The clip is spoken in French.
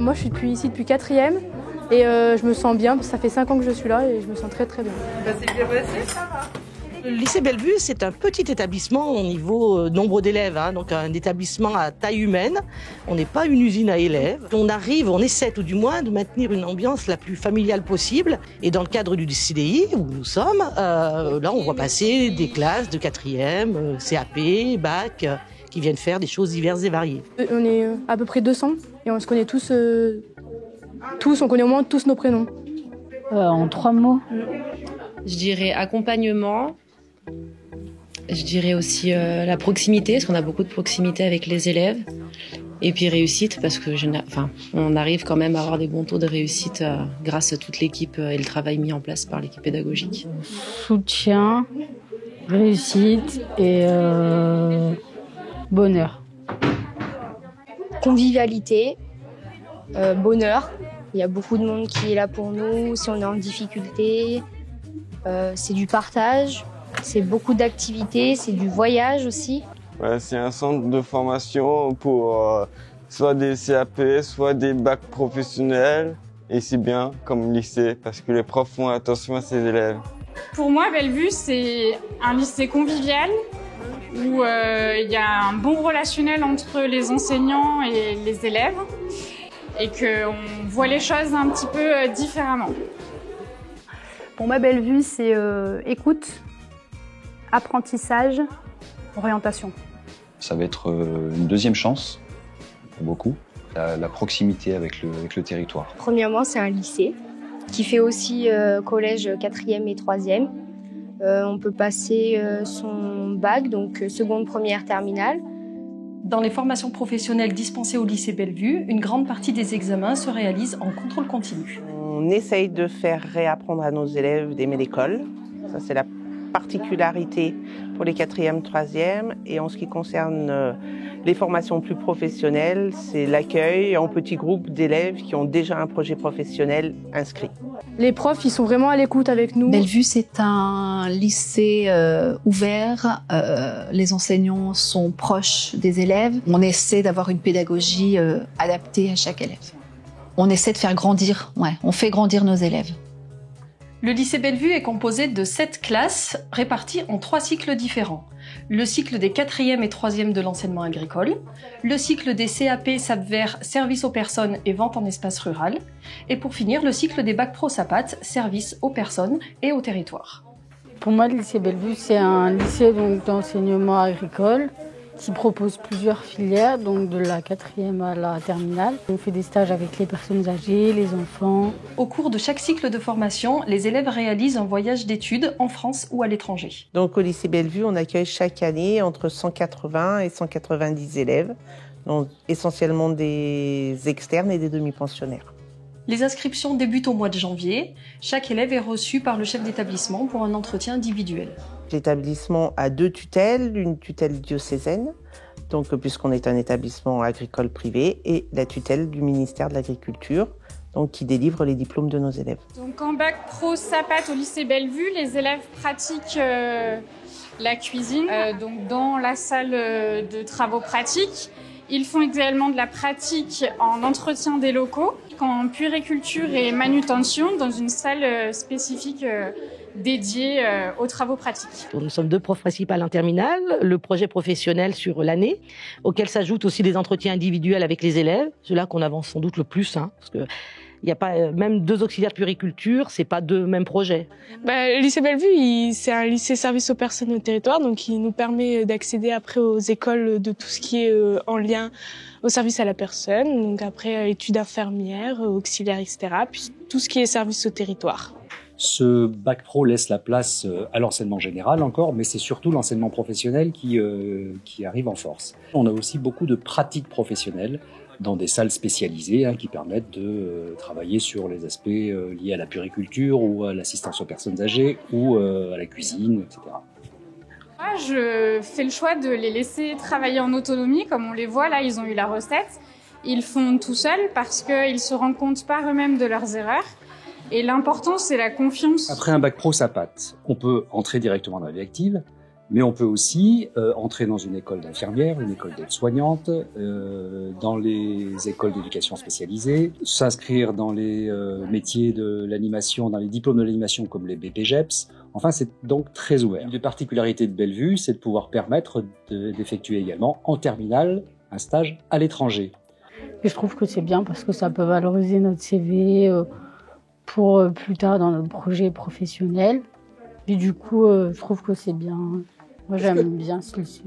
Moi je suis ici depuis 4e et je me sens bien, ça fait 5 ans que je suis là et je me sens très très bien. C'est bien passé, ça va. Le lycée Bellevue, c'est un petit établissement au niveau nombre d'élèves, donc un établissement à taille humaine. On n'est pas une usine à élèves. On essaie tout du moins de maintenir une ambiance la plus familiale possible. Et dans le cadre du CDI, où nous sommes, là on voit passer des classes de 4e, CAP, bac, qui viennent faire des choses diverses et variées. On est à peu près 200 et on se connaît tous, on connaît au moins tous nos prénoms. En 3 mots. Je dirais accompagnement. Je dirais aussi la proximité, parce qu'on a beaucoup de proximité avec les élèves. Et puis réussite, parce que on arrive quand même à avoir des bons taux de réussite grâce à toute l'équipe et le travail mis en place par l'équipe pédagogique. Soutien, réussite et bonheur. Convivialité, bonheur. Il y a beaucoup de monde qui est là pour nous si on est en difficulté. C'est du partage. C'est beaucoup d'activités, c'est du voyage aussi. Ouais, c'est un centre de formation pour soit des CAP, soit des bacs professionnels. Et c'est bien comme lycée parce que les profs font attention à ses élèves. Pour moi, Bellevue, c'est un lycée convivial où il y a un bon relationnel entre les enseignants et les élèves et qu'on voit les choses un petit peu différemment. Pour moi, Bellevue, c'est écoute, apprentissage, orientation. Ça va être une deuxième chance pour beaucoup, la proximité avec le territoire. Premièrement, c'est un lycée qui fait aussi collège 4e et 3e. On peut passer son bac, donc seconde, première, terminale. Dans les formations professionnelles dispensées au lycée Bellevue, une grande partie des examens se réalisent en contrôle continu. On essaye de faire réapprendre à nos élèves d'aimer l'école. Ça, c'est la particularité pour les 4e, 3e. Et en ce qui concerne les formations plus professionnelles, c'est l'accueil en petits groupes d'élèves qui ont déjà un projet professionnel inscrit. Les profs, ils sont vraiment à l'écoute avec nous. Bellevue, c'est un lycée ouvert. Les enseignants sont proches des élèves. On essaie d'avoir une pédagogie adaptée à chaque élève. On essaie de faire grandir, on fait grandir nos élèves. Le lycée Bellevue est composé de 7 classes réparties en 3 cycles différents. Le cycle des 4e et 3e de l'enseignement agricole, le cycle des CAP SAPVER, service aux personnes et vente en espace rural, et pour finir, le cycle des bacs pro SAPAT, service aux personnes et au territoire. Pour moi, le lycée Bellevue, c'est un lycée d'enseignement agricole qui propose plusieurs filières, donc de la 4e à la terminale. On fait des stages avec les personnes âgées, les enfants. Au cours de chaque cycle de formation, les élèves réalisent un voyage d'études en France ou à l'étranger. Donc au lycée Bellevue, on accueille chaque année entre 180 et 190 élèves, donc essentiellement des externes et des demi-pensionnaires. Les inscriptions débutent au mois de janvier. Chaque élève est reçu par le chef d'établissement pour un entretien individuel. L'établissement a 2 tutelles, une tutelle diocésaine, donc puisqu'on est un établissement agricole privé, et la tutelle du ministère de l'Agriculture, donc qui délivre les diplômes de nos élèves. Donc en bac pro SAPAT au lycée Bellevue, les élèves pratiquent la cuisine donc dans la salle de travaux pratiques. Ils font également de la pratique en entretien des locaux, en puériculture et manutention dans une salle spécifique dédiée aux travaux pratiques. Nous sommes 2 profs principales en terminale, le projet professionnel sur l'année, auquel s'ajoutent aussi des entretiens individuels avec les élèves. C'est là qu'on avance sans doute le plus, parce que il n'y a pas même 2 auxiliaires de puériculture, c'est pas 2 mêmes projets. Le lycée Bellevue, c'est un lycée service aux personnes et au territoire, donc il nous permet d'accéder après aux écoles de tout ce qui est en lien au service à la personne, donc après études infirmières, auxiliaires, etc., puis tout ce qui est service au territoire. Ce bac pro laisse la place à l'enseignement général encore, mais c'est surtout l'enseignement professionnel qui arrive en force. On a aussi beaucoup de pratiques professionnelles dans des salles spécialisées qui permettent de travailler sur les aspects liés à la puériculture ou à l'assistance aux personnes âgées ou à la cuisine, etc. Moi, je fais le choix de les laisser travailler en autonomie. Comme on les voit, là, ils ont eu la recette. Ils font tout seuls parce qu'ils se rendent compte par eux-mêmes de leurs erreurs. Et l'important, c'est la confiance. Après un bac pro SAPAT, on peut entrer directement dans la vie active, Mais on peut aussi entrer dans une école d'infirmière, une école d'aide-soignante, dans les écoles d'éducation spécialisée, s'inscrire dans les métiers de l'animation, dans les diplômes de l'animation comme les BPGEPS. Enfin, c'est donc très ouvert. Une des particularités de Bellevue, c'est de pouvoir permettre d'effectuer également en terminale un stage à l'étranger. Et je trouve que c'est bien parce que ça peut valoriser notre CV pour plus tard dans notre projet professionnel. Et du coup, je trouve que c'est bien. Moi, j'aime bien ce lycée.